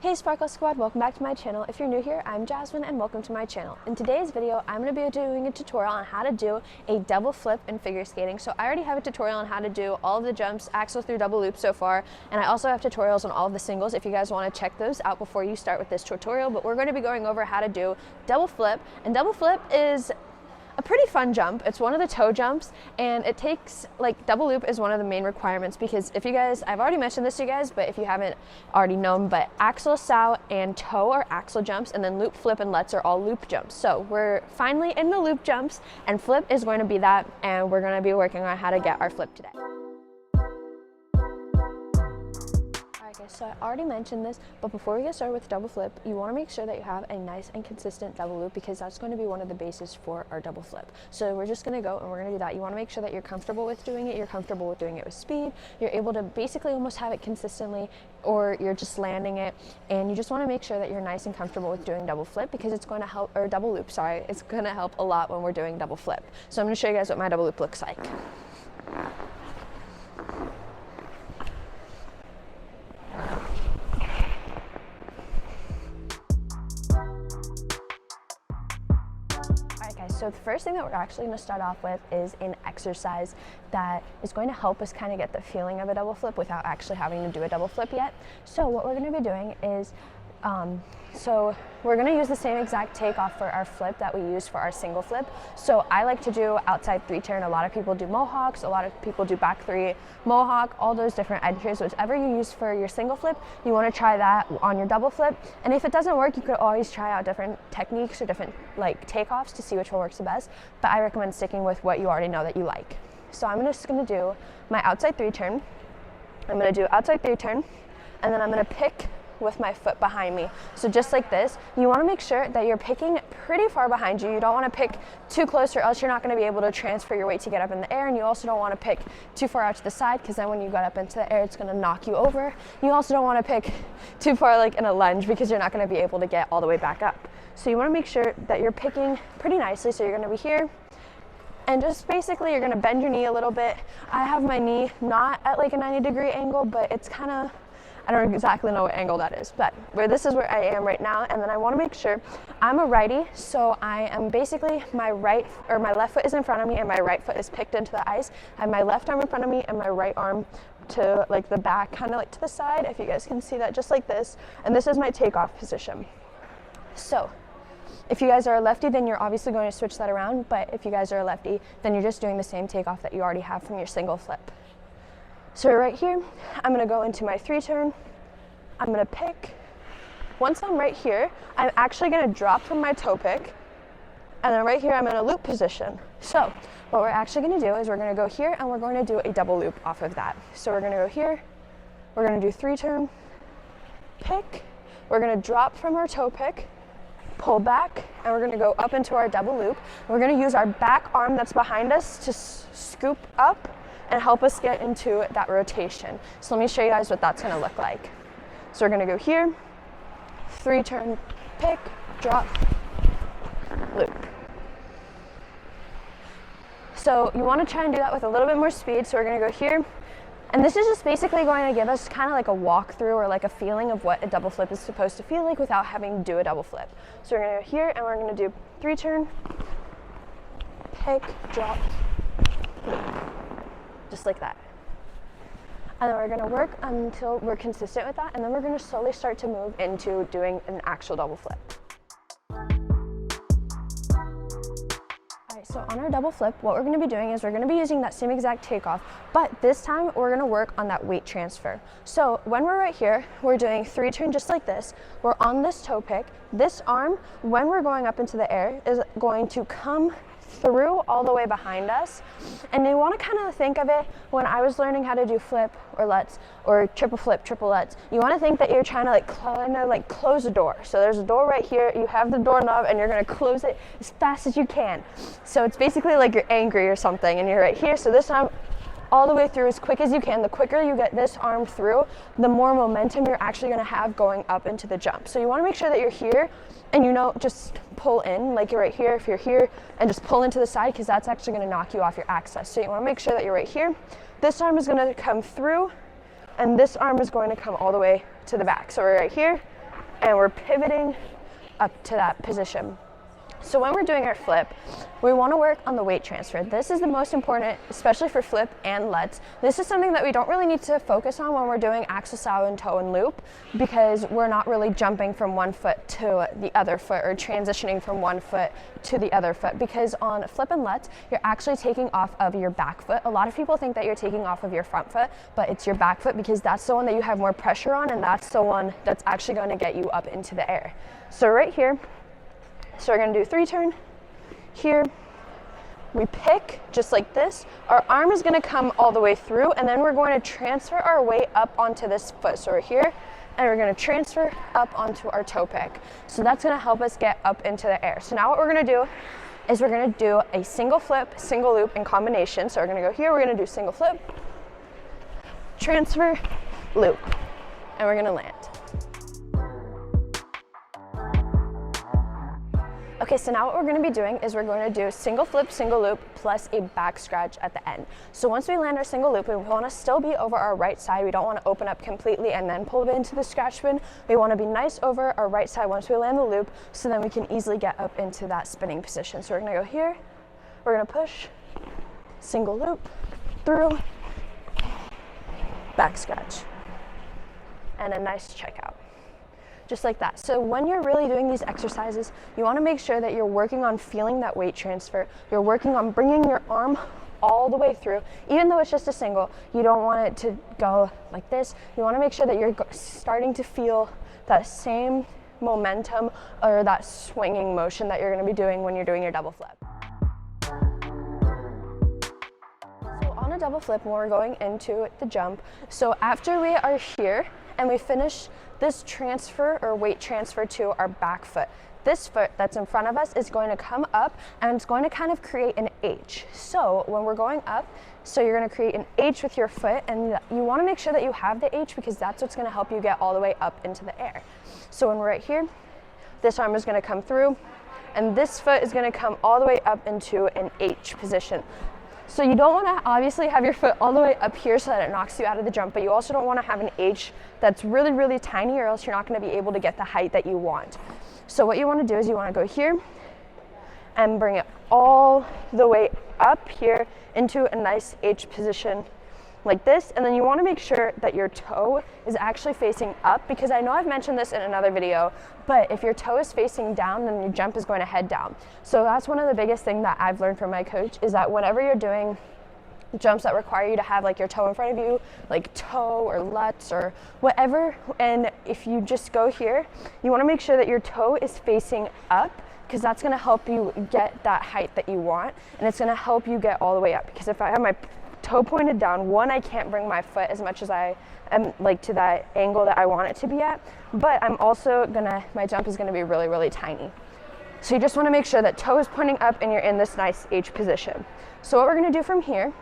Hey Sparkle Squad, welcome back to my channel. If you're new here, I'm Jasmine and welcome to my channel. In today's video, I'm going to be doing a tutorial on how to do a double flip in figure skating. So I already have a tutorial on how to do all of the jumps, axel through double loop so far, and I also have tutorials on all of the singles if you guys want to check those out before you start with this tutorial. But we're going to be going over how to do double flip, and double flip is a pretty fun jump. It's one of the toe jumps, and it takes, like, double loop is one of the main requirements because if you guys, I've already mentioned this to you guys, but if you haven't already known, but axel, sow, and toe are axel jumps, and then loop, flip, and lets are all loop jumps. So we're finally in the loop jumps, and flip is going to be that, and we're going to be working on how to get our flip today. Okay, so I already mentioned this, but before we get started with double flip, you want to make sure that you have a nice and consistent double loop because that's going to be one of the bases for our double flip. So we're just going to go and we're going to do that. You want to make sure that you're comfortable with doing it, you're comfortable with doing it with speed, you're able to basically almost have it consistently, or you're just landing it, and you just want to make sure that you're nice and comfortable with doing double flip because it's going to help, or double loop, sorry, it's going to help a lot when we're doing double flip. So I'm going to show you guys what my double loop looks like. So the first thing that we're actually going to start off with is an exercise that is going to help us kind of get the feeling of a double flip without actually having to do a double flip yet. So what we're going to be doing is, so we're going to use the same exact takeoff for our flip that we used for our single flip. So I like to do outside three turn. A lot of people do mohawks, a lot of people do back three, mohawk, all those different entries. Whichever you use for your single flip, you want to try that on your double flip. And if it doesn't work, you could always try out different techniques or different like takeoffs to see which one works the best. But I recommend sticking with what you already know that you like. So I'm just going to do my outside three turn. I'm going to do outside three turn, and then I'm going to pick with my foot behind me. So just like this, you want to make sure that you're picking pretty far behind you. You don't want to pick too close or else you're not going to be able to transfer your weight to get up in the air, and you also don't want to pick too far out to the side because then when you get up into the air, it's going to knock you over. You also don't want to pick too far like in a lunge because you're not going to be able to get all the way back up. So you want to make sure that you're picking pretty nicely. So you're going to be here, and just basically you're going to bend your knee a little bit. I have my knee not at like a 90-degree angle, but it's kind of, I don't exactly know what angle that is, but this is where I am right now. And then I want to make sure I'm a righty, so I am basically my left foot is in front of me and my right foot is picked into the ice. I have my left arm in front of me and my right arm to like the back, kind of like to the side, if you guys can see that, just like this. And this is my takeoff position. So if you guys are a lefty, then you're obviously going to switch that around, but if you guys are a lefty, then you're just doing the same takeoff that you already have from your single flip. So right here, I'm going to go into my three turn. I'm going to pick. Once I'm right here, I'm actually going to drop from my toe pick. And then right here, I'm in a loop position. So what we're actually going to do is we're going to go here and we're going to do a double loop off of that. So we're going to go here. We're going to do three turn, pick. We're going to drop from our toe pick, pull back, and we're going to go up into our double loop. We're going to use our back arm that's behind us to scoop up and help us get into that rotation. So let me show you guys what that's going to look like. So we're going to go here, three turn, pick, drop, loop. So you want to try and do that with a little bit more speed. So we're going to go here, and this is just basically going to give us kind of like a walkthrough or like a feeling of what a double flip is supposed to feel like without having to do a double flip. So we're going to go here and we're going to do three turn, pick, drop, loop. Just like that. And then we're going to work until we're consistent with that, and then we're going to slowly start to move into doing an actual double flip. Alright, so on our double flip, what we're going to be doing is we're going to be using that same exact takeoff, but this time we're going to work on that weight transfer. So when we're right here, we're doing three turn just like this. We're on this toe pick. This arm, when we're going up into the air, is going to come through all the way behind us. And you want to kind of think of it, when I was learning how to do flip or lets or triple flip, triple lets, you want to think that you're trying to close a door. So there's a door right here, you have the doorknob and you're going to close it as fast as you can. So it's basically like you're angry or something and you're right here. So this time all the way through as quick as you can. The quicker you get this arm through, the more momentum you're actually going to have going up into the jump. So you want to make sure that you're here and just pull in like you're right here if you're here, and just pull into the side because that's actually going to knock you off your access. So you want to make sure that you're right here. This arm is going to come through and this arm is going to come all the way to the back. So we're right here and we're pivoting up to that position. So when we're doing our flip, we want to work on the weight transfer. This is the most important, especially for flip and lutz. This is something that we don't really need to focus on when we're doing axel salto and toe and loop, because we're not really jumping from one foot to the other foot or transitioning from one foot to the other foot, because on flip and lutz, you're actually taking off of your back foot. A lot of people think that you're taking off of your front foot, but it's your back foot, because that's the one that you have more pressure on, and that's the one that's actually going to get you up into the air. So right here, so we're going to do 3 turn. Here, we pick just like this. Our arm is going to come all the way through, and then we're going to transfer our weight up onto this foot. So we're here, and we're going to transfer up onto our toe pick. So that's going to help us get up into the air. So now what we're going to do is we're going to do a single flip, single loop in combination. So we're going to go here, we're going to do single flip, transfer, loop, and we're going to land. Okay, so now what we're going to be doing is we're going to do single flip, single loop, plus a back scratch at the end. So once we land our single loop, we want to still be over our right side. We don't want to open up completely and then pull it into the scratch spin. We want to be nice over our right side once we land the loop, so then we can easily get up into that spinning position. So we're going to go here, we're going to push, single loop, through, back scratch, and a nice checkout. Just like that. So when you're really doing these exercises, you want to make sure that you're working on feeling that weight transfer. You're working on bringing your arm all the way through. Even though it's just a single, you don't want it to go like this. You want to make sure that you're starting to feel that same momentum or that swinging motion that you're going to be doing when you're doing your double flip. So on a double flip, when we're going into the jump, so after we are here and we finish this transfer or weight transfer to our back foot, this foot that's in front of us is going to come up and it's going to kind of create an H. So when we're going up, so you're going to create an H with your foot, and you want to make sure that you have the H, because that's what's going to help you get all the way up into the air. So when we're right here, this arm is going to come through, and this foot is going to come all the way up into an H position. So you don't want to obviously have your foot all the way up here so that it knocks you out of the jump, but you also don't want to have an H that's really, really tiny, or else you're not going to be able to get the height that you want. So what you want to do is you want to go here and bring it all the way up here into a nice H position like this, and then you want to make sure that your toe is actually facing up, because I know I've mentioned this in another video, but if your toe is facing down, then your jump is going to head down. So that's one of the biggest things that I've learned from my coach, is that whenever you're doing jumps that require you to have like your toe in front of you, like toe or lutz or whatever, and if you just go here, you want to make sure that your toe is facing up, because that's going to help you get that height that you want, and it's going to help you get all the way up. Because if I have my toe pointed down, one, I can't bring my foot as much as I am like to that angle that I want it to be at, but I'm also my jump is gonna be really, really tiny. So you just wanna make sure that toe is pointing up and you're in this nice H position. So what we're gonna do from here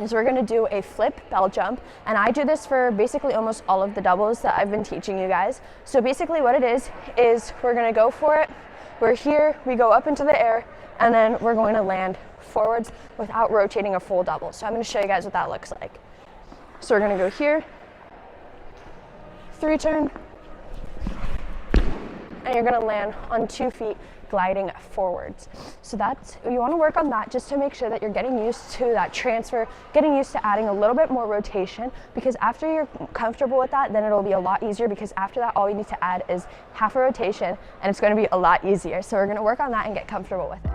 is we're gonna do a flip bell jump, and I do this for basically almost all of the doubles that I've been teaching you guys. So basically what it is we're gonna go for it, we're here, we go up into the air, and then we're going to land forwards without rotating a full double. So I'm going to show you guys what that looks like. So we're going to go here, 3 turn, and you're going to land on 2 feet gliding forwards. So you want to work on that just to make sure that you're getting used to that transfer, getting used to adding a little bit more rotation, because after you're comfortable with that, then it'll be a lot easier, because after that all you need to add is half a rotation and it's going to be a lot easier. So we're going to work on that and get comfortable with it.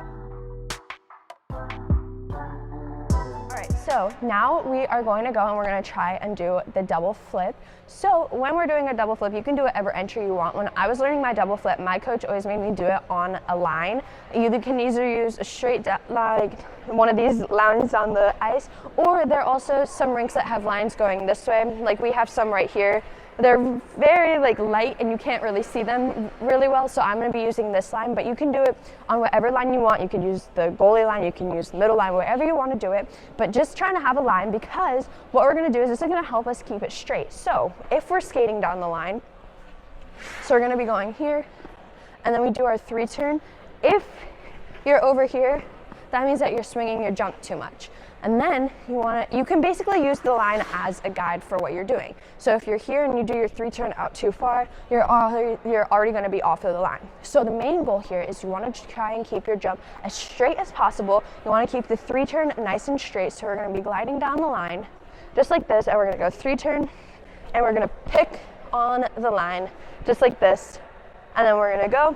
So now we are going to go and we're going to try and do the double flip. So when we're doing a double flip, you can do whatever entry you want. When I was learning my double flip, my coach always made me do it on a line. You can either use a straight, like one of these lines on the ice, or there are also some rinks that have lines going this way. Like we have some right here. They're very light and you can't really see them really well, so I'm going to be using this line, but you can do it on whatever line you want. You can use the goalie line, you can use the middle line, wherever you want to do it, but just trying to have a line, because what we're going to do is this is going to help us keep it straight. So if we're skating down the line, so we're going to be going here, and then we do our 3 turn. If you're over here, that means that you're swinging your jump too much. And then you can basically use the line as a guide for what you're doing. So if you're here and you do your 3 turn out too far, you're already going to be off of the line. So the main goal here is you want to try and keep your jump as straight as possible. You want to keep the 3 turn nice and straight. So we're going to be gliding down the line just like this, and we're going to go 3 turn, and we're going to pick on the line just like this, and then we're going to go.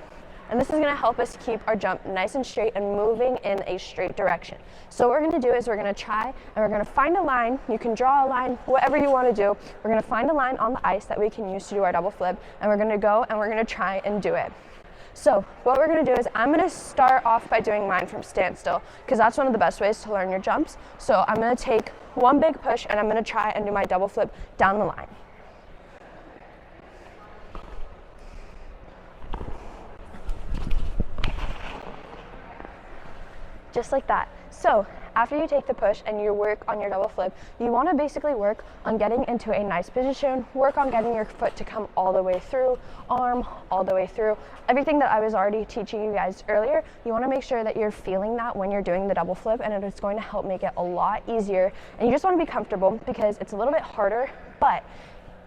And this is going to help us keep our jump nice and straight and moving in a straight direction. So what we're going to do is we're going to try and we're going to find a line. You can draw a line, whatever you want to do. We're going to find a line on the ice that we can use to do our double flip, and we're going to go and we're going to try and do it. So what we're going to do is I'm going to start off by doing mine from standstill, because that's one of the best ways to learn your jumps. So I'm going to take one big push and I'm going to try and do my double flip down the line. Just like that. So after you take the push and you work on your double flip, you want to basically work on getting into a nice position, work on getting your foot to come all the way through, arm all the way through. Everything that I was already teaching you guys earlier, you want to make sure that you're feeling that when you're doing the double flip, and it's going to help make it a lot easier. And you just want to be comfortable, because it's a little bit harder, but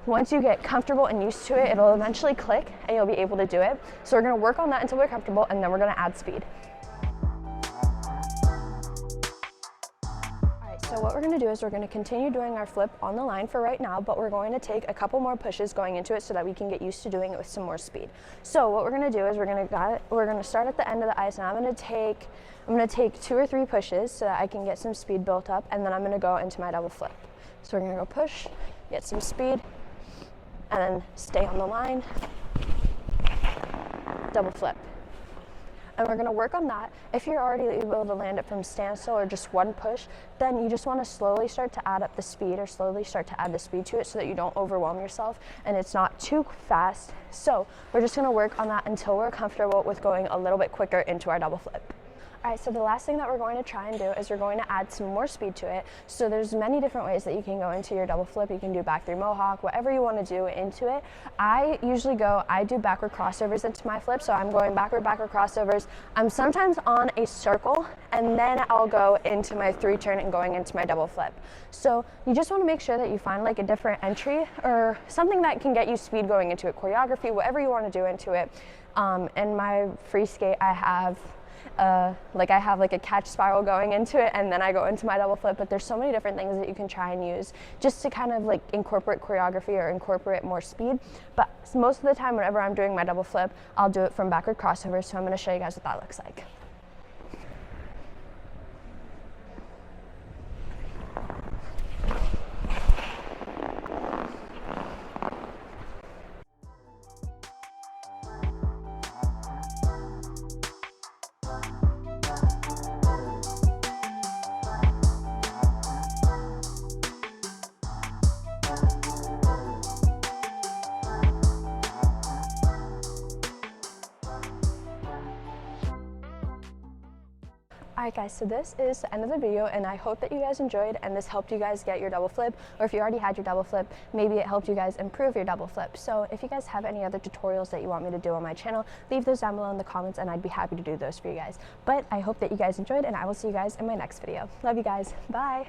once you get comfortable and used to it, it'll eventually click and you'll be able to do it. So we're going to work on that until we're comfortable, and then we're going to add speed. So what we're going to do is we're going to continue doing our flip on the line for right now, but we're going to take a couple more pushes going into it so that we can get used to doing it with some more speed. So what we're going to do is we're going to start at the end of the ice, and I'm going to take 2 or 3 pushes so that I can get some speed built up, and then I'm going to go into my double flip. So we're going to go push, get some speed, and then stay on the line, double flip. And we're going to work on that. If you're already able to land it from standstill or just one push, then you just want to slowly start to add up the speed, or slowly start to add the speed to it so that you don't overwhelm yourself and it's not too fast. So we're just going to work on that until we're comfortable with going a little bit quicker into our double flip. All right, so the last thing that we're going to try and do is we're going to add some more speed to it. So there's many different ways that you can go into your double flip. You can do back 3 mohawk, whatever you want to do into it. I do backward crossovers into my flip. So I'm going backward crossovers. I'm sometimes on a circle, and then I'll go into my 3 turn and going into my double flip. So you just want to make sure that you find like a different entry or something that can get you speed going into it, choreography, whatever you want to do into it. In my free skate, I have like a catch spiral going into it, and then I go into my double flip. But there's so many different things that you can try and use just to kind of like incorporate choreography or incorporate more speed. But most of the time, whenever I'm doing my double flip, I'll do it from backward crossover. So I'm going to show you guys what that looks like. Alright guys, so this is the end of the video, and I hope that you guys enjoyed and this helped you guys get your double flip, or if you already had your double flip, maybe it helped you guys improve your double flip. So if you guys have any other tutorials that you want me to do on my channel, leave those down below in the comments and I'd be happy to do those for you guys. But I hope that you guys enjoyed, and I will see you guys in my next video. Love you guys. Bye!